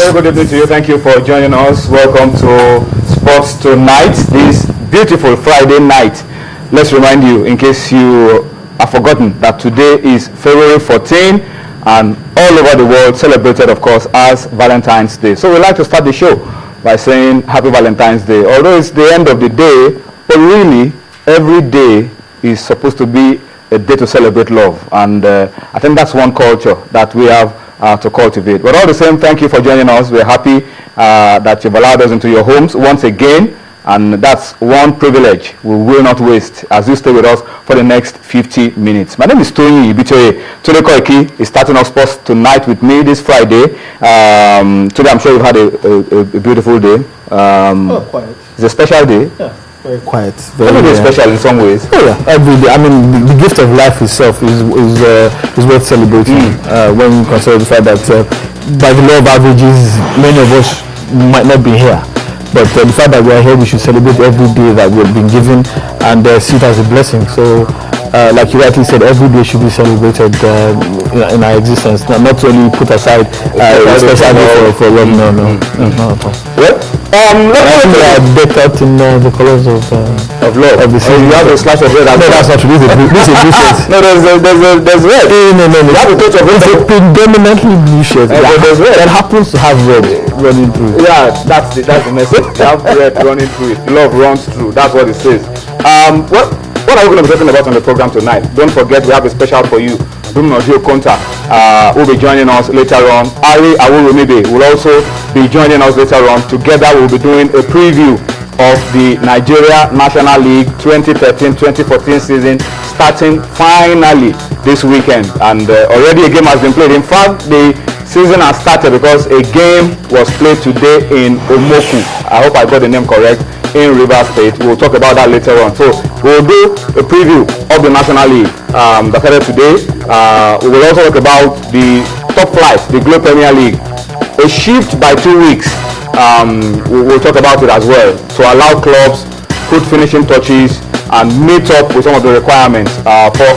Very good evening to you. Thank you for joining us. Welcome to Sports Tonight, this beautiful Friday night. Let's remind you, in case you have forgotten, that today is February 14 and all over the world celebrated, of course, as Valentine's Day. So we'd like to start the show by saying Happy Valentine's Day. Although it's the end of the day, but really every day is supposed to be a day to celebrate love. And I think that's one culture that we have to cultivate. But all the same, thank you for joining us. We're happy that you've allowed us into your homes once again. And that's one privilege we will not waste as you stay with us for the next 50 minutes. My name is Tony Ibitoye. Tony Koiki is starting off Sports Tonight with me this Friday. Today I'm sure you've had a beautiful day. Quiet. It's a special day. Yeah, very quiet. Every day is special in some ways. Oh yeah, every day. I mean, the gift of life itself is worth celebrating when you consider the fact that by the law of averages, many of us might not be here. But the fact that we are here, we should celebrate every day that we've been given and see it as a blessing. So, like you rightly said, every day should be celebrated in our existence, not only put aside especially for love. No, not at all. Well, let's we are decked out in the colors of love. Of the season. You have a slash of red. No, that's not true. This is blue shirt. No, there's red. No. You have a touch of red. It's a predominantly blue shirt. There's red. That happens to have red running through. Yeah, that's the message. You have red running through it. Love runs through. That's what it says. What are we going to be talking about on the program tonight? Don't forget, we have a special for you. Dumnojo Konta will be joining us later on. Ari Awurumibe will also be joining us later on. Together, we'll be doing a preview of the Nigerian National League 2013-2014 season, starting finally this weekend. And already a game has been played. In fact, the season has started because a game was played today in Omoku. I hope I got the name correct. In Rivers State. We'll talk about that later on. So we'll do a preview of the National League that started today. We will also talk about the top flight, the Glo Premier League. A shift by 2 weeks. We'll talk about it as well to allow clubs put finishing touches and meet up with some of the requirements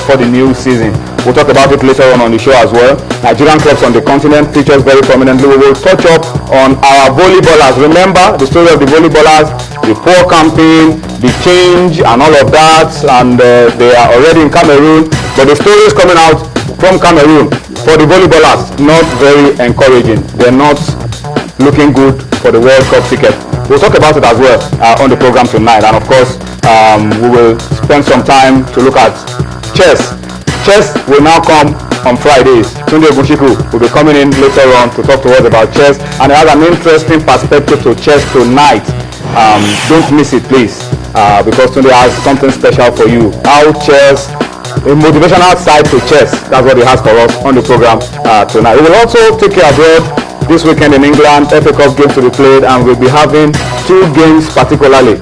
for the new season. We'll talk about it later on the show as well. Nigerian clubs on the continent features very prominently. We will touch up on our volleyballers. Remember the story of the volleyballers, the poor campaign, the change and all of that, and they are already in Cameroon. But the stories coming out from Cameroon for the volleyballers, not very encouraging. They're not looking good for the World Cup ticket. We'll talk about it as well on the program tonight. And of course, we will spend some time to look at chess. Chess will now come on Fridays. Tunde Bushiku will be coming in later on to talk to us about chess, and it has an interesting perspective to chess tonight. Don't miss it, please, because Tunde has something special for you. How chess, a motivational side to chess, that's what he has for us on the program tonight. We will also take you abroad this weekend in England. FA Cup games to be played, and we'll be having 2 games particularly.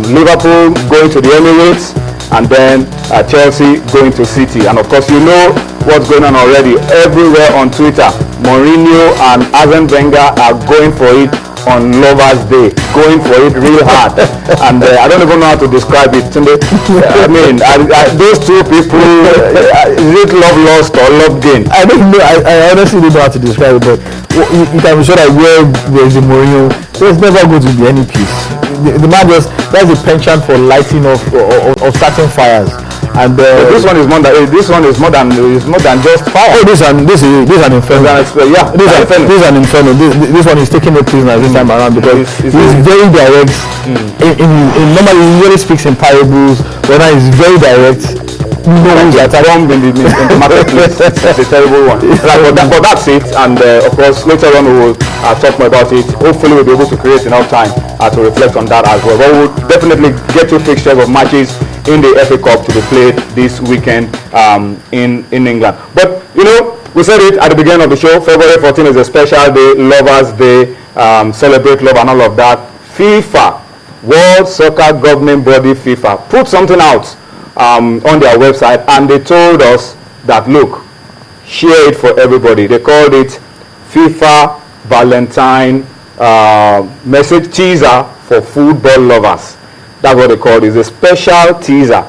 Liverpool going to the Emirates, and then Chelsea going to City. And of course, you know what's going on already everywhere on Twitter. Mourinho and Arsene Wenger are going for it on Lovers Day, going for it real hard. And I don't even know how to describe it. I mean, those two people, is it love lost or love gained? I don't know. I honestly don't know how to describe it, but you can be sure that where there's a Mourinho, there's never going to be any peace. The man just, that's a penchant for lighting of starting fires. And this one is more than just fire. Oh, this is an inferno. Yeah, this is an inferno. This one is taking no prisoner this time around because he's very direct. Normally he usually speaks in parables. When he's very direct, knows that bomb in the marketplace. It's a terrible one. But that's it. And of course, later on we will talk more about it. Hopefully, we'll be able to create enough time to reflect on that as well. But we'll definitely get to fixtures of matches in the FA Cup to be played this weekend in England. But you know, we said it at the beginning of the show. February 14 is a special day, Lovers Day. Celebrate love and all of that. FIFA, World Soccer Governing Body, FIFA, put something out on their website, and they told us that, look, share it for everybody. They called it FIFA Valentine message teaser for football lovers. That's what they called it. It's a special teaser.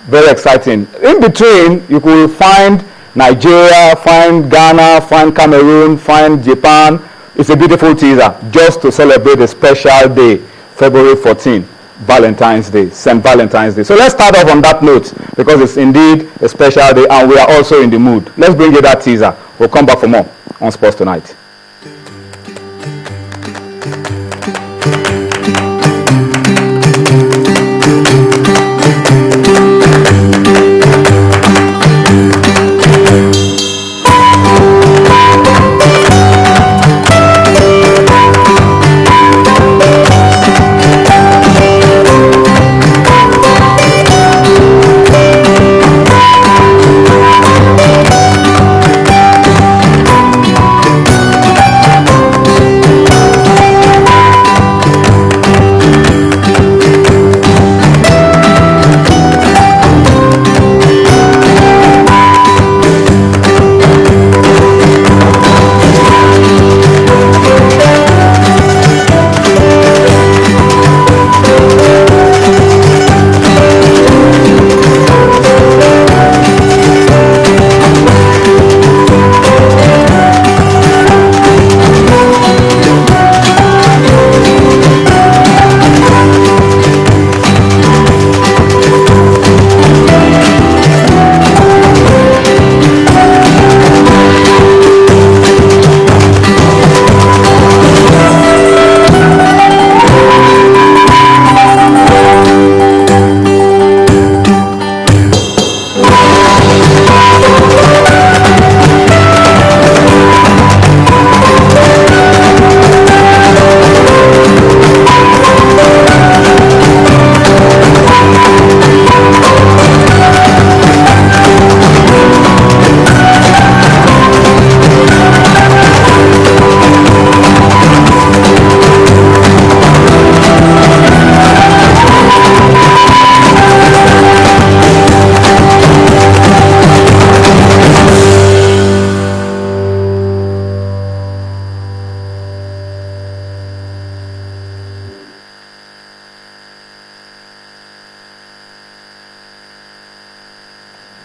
Very exciting. In between, you could find Nigeria, find Ghana, find Cameroon, find Japan, it's a beautiful teaser just to celebrate a special day, February 14, Valentine's Day, St. Valentine's Day. So let's start off on that note because it's indeed a special day and we are also in the mood. Let's bring you that teaser. We'll come back for more on Sports Tonight.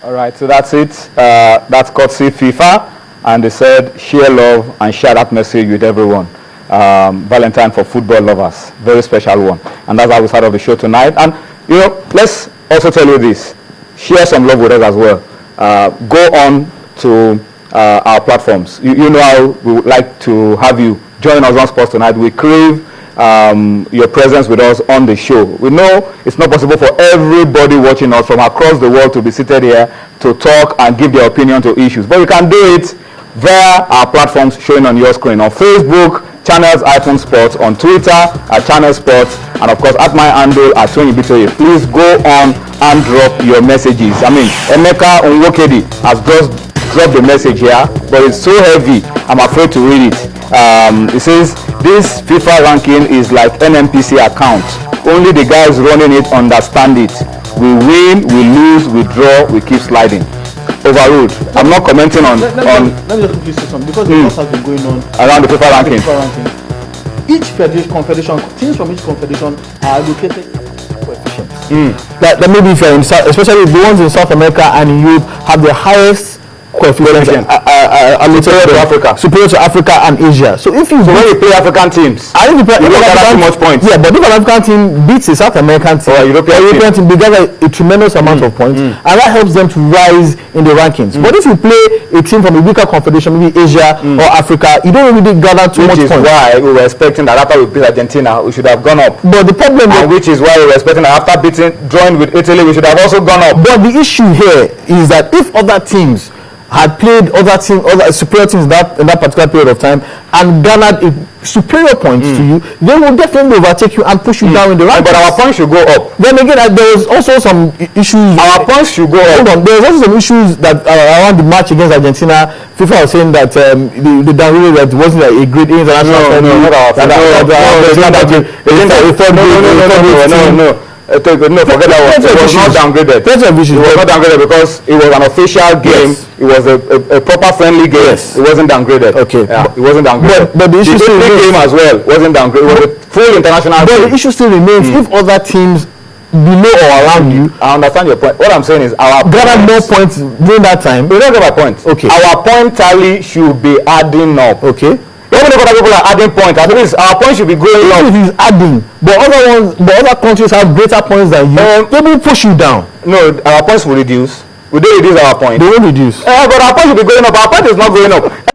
All right, so that's it. That's courtesy FIFA, and they said share love and share that message with everyone. Valentine for football lovers, very special one, and that's how we start off the show tonight. And you know, let's also tell you this: share some love with us as well. Go on to our platforms. You know how we would like to have you join us on Sports Tonight. We crave your presence with us on the show. We know it's not possible for everybody watching us from across the world to be seated here to talk and give their opinion to issues, but we can do it via our platforms showing on your screen. On Facebook, Channels iPhone Sports; on Twitter at Channel Sports; and of course at my handle at Tony Bitoye. Please go on and drop your messages. I mean, Emeka Onwokedi has just dropped the message here, but it's so heavy I'm afraid to read it. It says this FIFA ranking is like NNPC account. Only the guys running it understand it. We win, we lose, we draw, we keep sliding. Overruled. I'm not commenting on. Let me just quickly say something because the loss has been going on around the FIFA ranking. Each confederation, teams from each confederation are allocated coefficients. That maybe if you're in South, especially the ones in South America and in Europe have the highest coefficient superior to Africa and Asia. So if you when you play African teams, I think you don't gather too much points. Yeah, but if an African team beats a South American team or European team, they gather a tremendous amount of points, and that helps them to rise in the rankings. But if you play a team from a weaker confederation, maybe Asia or Africa, you don't really gather too much points. Which is why we were expecting that after we beat Argentina, we should have gone up. But the problem, which is why we were expecting that after drawing with Italy, we should have also gone up. But the issue here is that if other teams had played other superior teams in that particular period of time and garnered a superior points to you, they will definitely overtake you and push you down in the rankings. But our points should go up. Then again, there was also some issues. Our points should go up. Hold on, there was also some issues that around the match against Argentina. FIFA was saying that the downgrade that wasn't a great international. No, forget that one. It was not downgraded. It was not downgraded because it was an official game. Yes. It was a proper friendly game. Yes. It wasn't downgraded. Okay. Yeah, it wasn't downgraded. But the issue still remains. Game as well wasn't downgraded. It was a full international game. But the issue still remains. If other teams below or around you, I understand your point. What I'm saying is our gathered more points during that time. We don't get my point. Okay. Our point tally should be adding up. Okay. Let me know what other people are adding points. At least our points should be going up. If he's adding, but other countries have greater points than you. They will push you down. No, our points will reduce. Will they reduce our points? They will reduce. But our points will be going up. Our point is not going up.